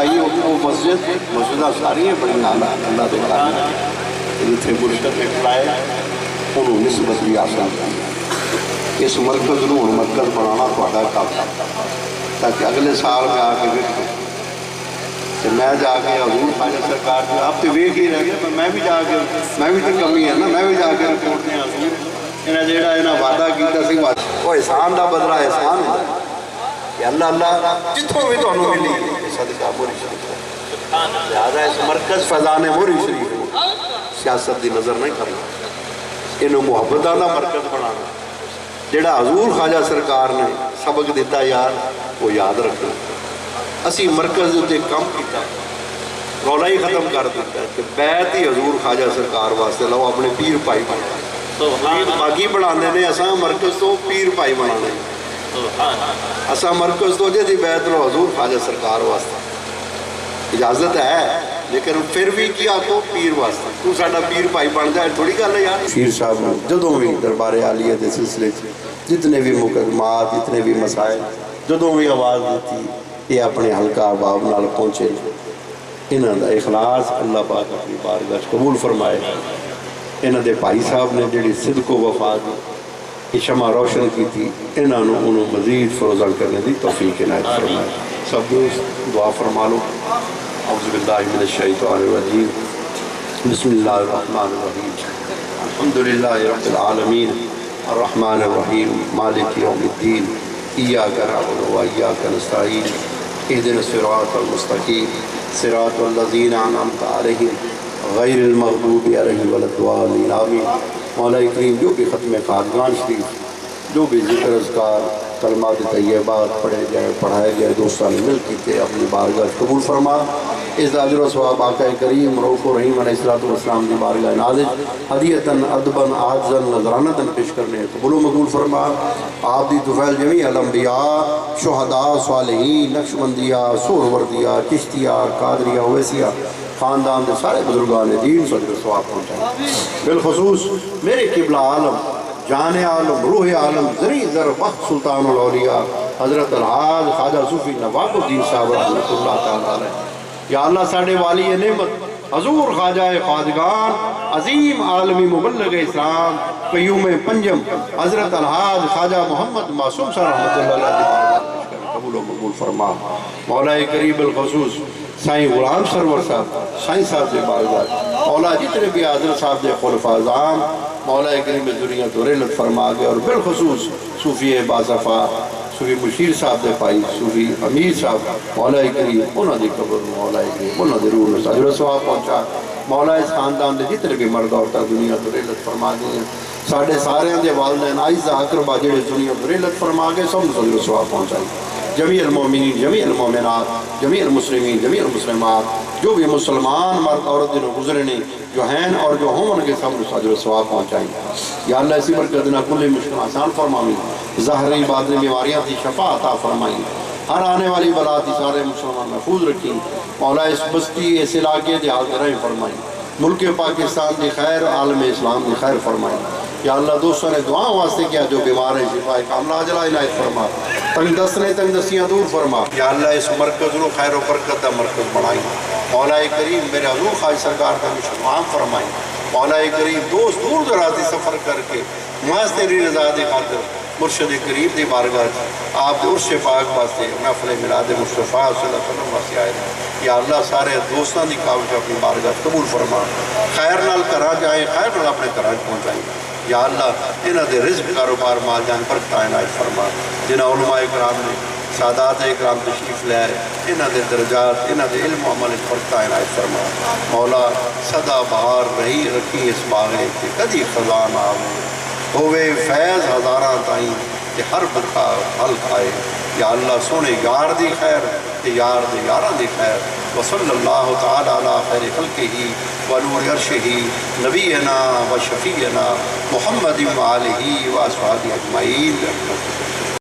آئی وہ مسجدہ ساری بڑی اللہ دے کام جتنے مرشد نے کھلائے انہوں نسبت بھی حاصل کی اس مرکز نو مرکز بنانا تھوڑا کام تاکہ اگلے سال میں آ کے ویکھو کہ میں جا کے حضور خواجہ سرکار جو آپ تو ویکھ ہی رہ گئے میں بھی جا کے میں بھی تو کمی ہے نا میں بھی جا کے رپورٹ دیا حضور انہیں جیڑا انہیں وعدہ کیتا سی وہ احسان دا بدلہ احسان ہے کہ اللہ جتوں بھی تو انہوں ملی صدقہ موری شریف لہذا اس مرکز فیضان موری شریف سیاست دی نظر نہیں کرنا انہوں محبت والا مرکز بنانا جڑا حضور خواجہ سرکار نے سبق دیتا یار وہ یاد رکھنا اسی مرکز دے کام کیتا رولا ہی ختم کر دیتا ہے کہ بیعت ہی حضور خواجہ سرکار واسطے لو اپنے پیر پائی بنا باقی بنانے نے اساں مرکز تو پیر پائی بنانے اساں مرکز تو جے دی بیعت لو حضور خواجہ سرکار واسطے اجازت ہے لیکن پھر بھی کیا تو پیر واسطہ تو ساڈا پیر بھائی بن جائے تھوڑی گل ہے یار پیر صاحب نے جدوں بھی دربار عالیہ دے سلسلے جتنے بھی مقدمات جتنے بھی مسائل جدوں بھی آواز دیتی یہ اپنے حلقہ احباب نال پہنچے انہاں دا اخلاص اللہ پاک اپنی بارگاہ قبول فرمائے انہاں دے بھائی صاحب نے جڑی صدق و وفا دی یہ شمع روشن کی تھی انہوں مزید فروزان کرنے دی توفیق عنایت فرمائے سب دوست دعا فرما لو اعوذ باللہ من الشیطان الرجیم بسم اللہ الرحمن الرحیم الحمدللہ رب العالمین الرحمن الرحیم مالک یوم الدین ایاک نعبد و ایاک نستعین اہدنا الصراط المستقیم صراط الذین انعمت علیہم غیر المغضوب علیہم ولا الضالین آمین مولا کریم جو بھی ختم خاندان شریف جو بھی ذکر اذکار کلمات طیبات پڑھے جائے پڑھائے گئے دوستان مل کیتے اپنی بارگاہ قبول فرما اس اجر و ثواب آقا کریم رؤوف الرحیم علیہ السلام کی بارگاہ نازل ہدیتاً ادباً عاجزاً نذرانتاً پیش کرنے قبول و مقبول فرما آپ دی طفیل جمیع الانبیاء شہداء صالحین نقشبندیہ سہروردیہ چشتیہ قادریہ اویسیہ خاندان دے سارے بزرگان دین صلی اللہ ثواب پہنچائیں بالخصوص میرے قبلہ عالم جان عالم روح عالم ذری ذر وقت سلطان الاولیاء حضرت الحاج خواجہ صوفی نواب الدین صاحب رحمۃ اللہ تعالیٰ علیہ یا اللہ ساڑھے والی نعمت حضور خواجہ خواجگان عظیم عالمی مبلغ اسلام قیوم پنجم حضرت الحاج خواجہ محمد معصوم صاحب رحمۃ اللہ علیہ قبول و مقبول فرما مولا کریم بالخصوص سائیں غلام سرور صاحب سائیں صاحب سے بارگاہ مولا جتنے بھی حضرت صاحب دے خلفاء اعظام مولا کریم ذریعت و رحلت فرما گئے اور بالخصوص صوفی باصفا صوفی مشیر صاحب دے پائی صوفی امیر صاحب مولا کریم انہوں نے قبر مولا کریم انہوں نے روح میں اجر و ثواب پہنچا مولا اس خاندان دے جتنے بھی مرد عورتیں دنیا تو رحلت فرما گئے ساڑھے سارے دے والدین آئزہ اقربا جڑے دنیا تو رحلت فرما گئے سب اجر و ثواب پہنچائی جمیع المومنین جمیع المومنات جمیع المسلمین جمیع المسلمات جو بھی مسلمان مرد عورت دنوں گزرنے جو ہیں اور جو ہوں ان کے سب اجر و ثواب پہنچائیں یا اللہ اسی برکتنا کل مشکل آسان فرمائیں ظاہری باطنی بیماریاں تھی شفا عطا فرمائیں ہر آنے والی بلا تھی سارے مسلمان محفوظ رکھیں مولا اس بستی اس علاقے دے حال رحم فرمائیں ملک پاکستان دی خیر عالم اسلام دی خیر فرمائیں یا اللہ دوستوں نے دعاؤں واسطے کیا جو بیمار ہیں شفا کاملہ عجلہ عنایت فرما تنگ دست نے تنگ دستیاں دور فرما یا اللہ اس مرکز رو خیر و برکت دا مرکز بڑھائیں مولا کریم میرے حضور خواجہ سرکار کا مشن عام فرمائیں مولا کریم دوست دور درازی سفر کر کے محض تیری رضا دی خاطر مرشد کریم دی بارگاہ آپ دے عرش پاک واسطے محفل میلاد مصطفیٰ صلی اللہ علیہ وسلم واسطے آئے یا اللہ سارے دوستان دی کاوش اپنی بارگاہ قبول فرما خیر نال کرا جائیں خیر نال اپنے کراج پہنچائیں یا اللہ انہاں دے رزق کاروبار مال جان برکت عنایت فرما جنہاں علماء اکرام نے سادات اکرام تشریف لے آئے انہاں دے درجات انہاں دے علم و عمل برکت عنایت فرما مولا صدا بہار رہی رکھی اس باغے کہ کدی خزان آوے ہوئے فیض ہزاراں تائیں کہ ہر بکا حل کھائے یا اللہ سونے یار دی خیر یار دی یاراں دی خیر وصلی اللہ تعالی علی خیر خلقہ ونور عرشہ نبینا و شفیعنا محمد و آلہ و اصحابہ اجمعین